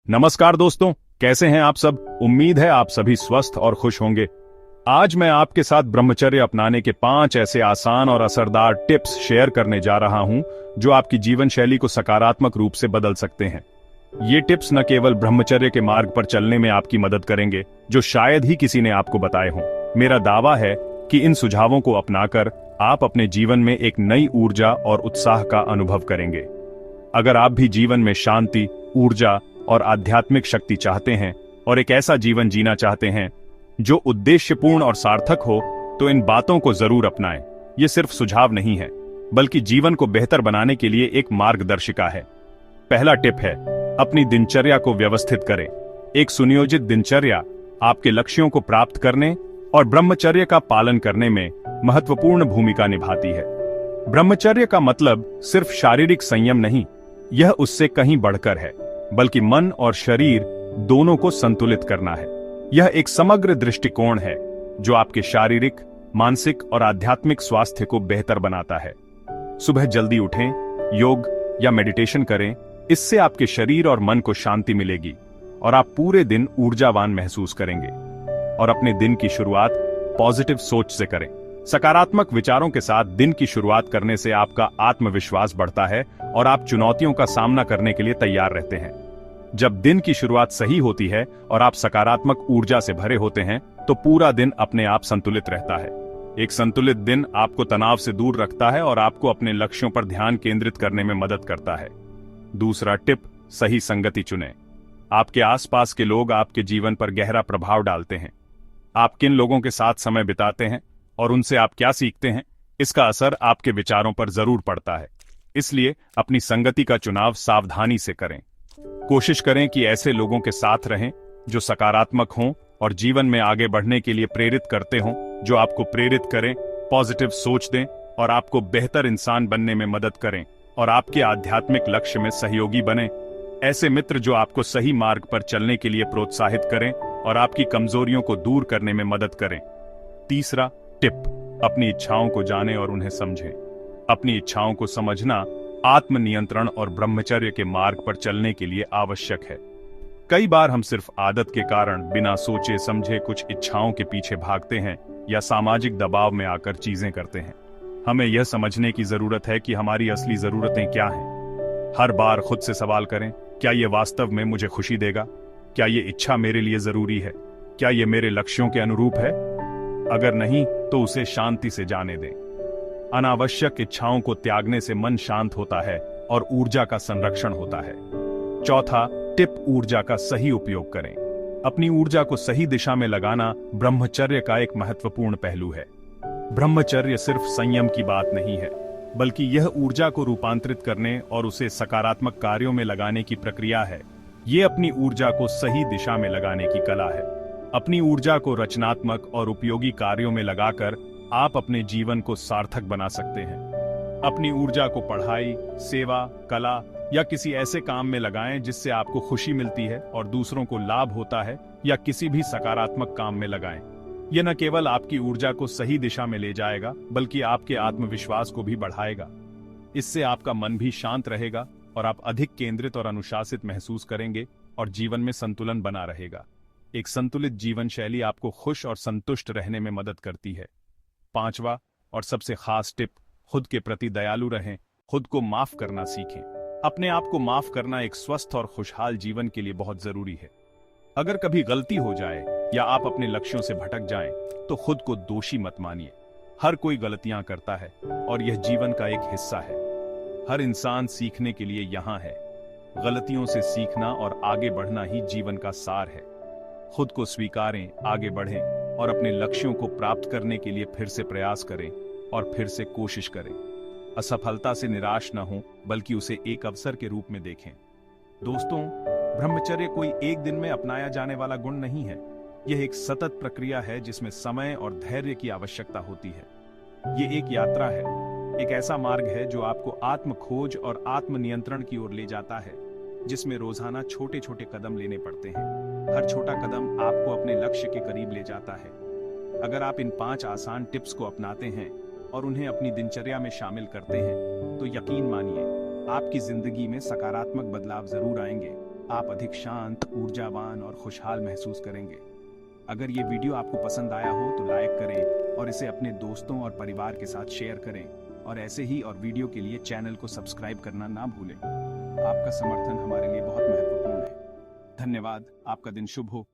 नमस्कार दोस्तों, कैसे हैं आप सब। उम्मीद है आप सभी स्वस्थ और खुश होंगे। आज मैं आपके साथ ब्रह्मचर्य अपनाने के 5 ऐसे आसान और असरदार टिप्स शेयर करने जा रहा हूं जो आपकी जीवन शैली को सकारात्मक रूप से बदल सकते हैं। ये टिप्स न केवल ब्रह्मचर्य के मार्ग पर चलने में आपकी मदद करेंगे, जो शायद ही किसी ने आपको बताए हों। मेरा दावा है कि इन सुझावों को अपनाकर आप अपने जीवन में एक नई ऊर्जा और उत्साह का अनुभव करेंगे। अगर आप भी जीवन में शांति, ऊर्जा और आध्यात्मिक शक्ति चाहते हैं और एक ऐसा जीवन जीना चाहते हैं जो उद्देश्यपूर्ण और सार्थक हो, तो इन बातों को जरूर अपनाएं। ये सिर्फ सुझाव नहीं है, बल्कि जीवन को बेहतर बनाने के लिए एक मार्गदर्शिका है। पहला टिप है, अपनी दिनचर्या को व्यवस्थित करें। एक सुनियोजित दिनचर्या आपके लक्ष्यों को प्राप्त करने और ब्रह्मचर्य का पालन करने में महत्वपूर्ण भूमिका निभाती है। ब्रह्मचर्य का मतलब सिर्फ शारीरिक संयम नहीं, यह उससे कहीं बढ़कर है, बल्कि मन और शरीर दोनों को संतुलित करना है। यह एक समग्र दृष्टिकोण है जो आपके शारीरिक, मानसिक और आध्यात्मिक स्वास्थ्य को बेहतर बनाता है। सुबह जल्दी उठें, योग या मेडिटेशन करें। इससे आपके शरीर और मन को शांति मिलेगी और आप पूरे दिन ऊर्जावान महसूस करेंगे। और अपने दिन की शुरुआत पॉजिटिव सोच से करें। सकारात्मक विचारों के साथ दिन की शुरुआत करने से आपका आत्मविश्वास बढ़ता है और आप चुनौतियों का सामना करने के लिए तैयार रहते हैं। जब दिन की शुरुआत सही होती है और आप सकारात्मक ऊर्जा से भरे होते हैं, तो पूरा दिन अपने आप संतुलित रहता है। एक संतुलित दिन आपको तनाव से दूर रखता है और आपको अपने लक्ष्यों पर ध्यान केंद्रित करने में मदद करता है। दूसरा टिप, सही संगति चुनें। आपके आसपास के लोग आपके जीवन पर गहरा प्रभाव डालते हैं। आप किन लोगों के साथ समय बिताते हैं और उनसे आप क्या सीखते हैं, इसका असर आपके विचारों पर जरूर पड़ता है। इसलिए अपनी संगति का चुनाव सावधानी से करें। कोशिश करें कि ऐसे लोगों के साथ रहें जो सकारात्मक हों और जीवन में आगे बढ़ने के लिए प्रेरित करते हों, जो आपको प्रेरित करें, पॉजिटिव सोच दें और आपको बेहतर इंसान बनने में मदद करें और आपके आध्यात्मिक लक्ष्य में सहयोगी बने। ऐसे मित्र जो आपको सही मार्ग पर चलने के लिए प्रोत्साहित करें और आपकी कमजोरियों को दूर करने में मदद करें। तीसरा टिप, अपनी इच्छाओं को जानें और उन्हें समझें। अपनी इच्छाओं को समझना आत्मनियंत्रण और ब्रह्मचर्य के मार्ग पर चलने के लिए आवश्यक है। कई बार हम सिर्फ आदत के कारण बिना सोचे समझे कुछ इच्छाओं के पीछे भागते हैं या सामाजिक दबाव में आकर चीजें करते हैं। हमें यह समझने की जरूरत है कि हमारी असली जरूरतें क्या हैं। हर बार खुद से सवाल करें, क्या यह वास्तव में मुझे खुशी देगा? क्या ये इच्छा मेरे लिए जरूरी है? क्या ये मेरे लक्ष्यों के अनुरूप है? अगर नहीं, तो उसे शांति से जाने दें। अनावश्यक इच्छाओं को त्यागने से मन शांत होता है और ऊर्जा का संरक्षण होता है। चौथा टिप, ऊर्जा का सही उपयोग करें। अपनी ऊर्जा को सही दिशा में लगाना ब्रह्मचर्य का एक महत्वपूर्ण पहलू है। ब्रह्मचर्य सिर्फ संयम की बात नहीं है, बल्कि यह ऊर्जा को रूपांतरित करने और उसे सकारात्मक कार्यों में लगाने की प्रक्रिया है। ये अपनी ऊर्जा को सही दिशा में लगाने की कला है। अपनी ऊर्जा को रचनात्मक और उपयोगी कार्यों में लगाकर आप अपने जीवन को सार्थक बना सकते हैं। अपनी ऊर्जा को पढ़ाई, सेवा, कला या किसी ऐसे काम में लगाएं जिससे आपको खुशी मिलती है और दूसरों को लाभ होता है, या किसी भी सकारात्मक काम में लगाएं। यह न केवल आपकी ऊर्जा को सही दिशा में ले जाएगा, बल्कि आपके आत्मविश्वास को भी बढ़ाएगा। इससे आपका मन भी शांत रहेगा और आप अधिक केंद्रित और अनुशासित महसूस करेंगे और जीवन में संतुलन बना रहेगा। एक संतुलित जीवन शैली आपको खुश और संतुष्ट रहने में मदद करती है। पांचवा और सबसे खास टिप, खुद के प्रति दयालु रहें। खुद को माफ करना सीखें। अपने आप को माफ करना एक स्वस्थ और खुशहाल जीवन के लिए बहुत जरूरी है। अगर कभी गलती हो जाए या आप अपने लक्ष्यों से भटक जाएं, तो खुद को दोषी मत मानिए। हर कोई गलतियां करता है और यह जीवन का एक हिस्सा है। हर इंसान सीखने के लिए यहाँ है। गलतियों से सीखना और आगे बढ़ना ही जीवन का सार है। खुद को स्वीकारें, आगे बढ़ें और अपने लक्ष्यों को प्राप्त करने के लिए फिर से प्रयास करें और फिर से कोशिश करें। असफलता से निराश न हो, बल्कि उसे एक अवसर के रूप में देखें। दोस्तों, ब्रह्मचर्य कोई एक दिन में अपनाया जाने वाला गुण नहीं है। यह एक सतत प्रक्रिया है जिसमें समय और धैर्य की आवश्यकता होती है। ये एक यात्रा है, एक ऐसा मार्ग है जो आपको आत्म खोज और आत्मनियंत्रण की ओर ले जाता है, जिसमें रोजाना छोटे छोटे कदम लेने पड़ते हैं। हर छोटा कदम आपको अपने लक्ष्य के करीब ले जाता है। अगर आप इन 5 आसान टिप्स को अपनाते हैं और उन्हें अपनी दिनचर्या में शामिल करते हैं, तो यकीन मानिए आपकी जिंदगी में सकारात्मक बदलाव जरूर आएंगे। आप अधिक शांत, ऊर्जावान और खुशहाल महसूस करेंगे। अगर ये वीडियो आपको पसंद आया हो तो लाइक करें और इसे अपने दोस्तों और परिवार के साथ शेयर करें, और ऐसे ही और वीडियो के लिए चैनल को सब्सक्राइब करना ना भूलें। आपका समर्थन हमारे लिए बहुत महत्वपूर्ण है। धन्यवाद। आपका दिन शुभ हो।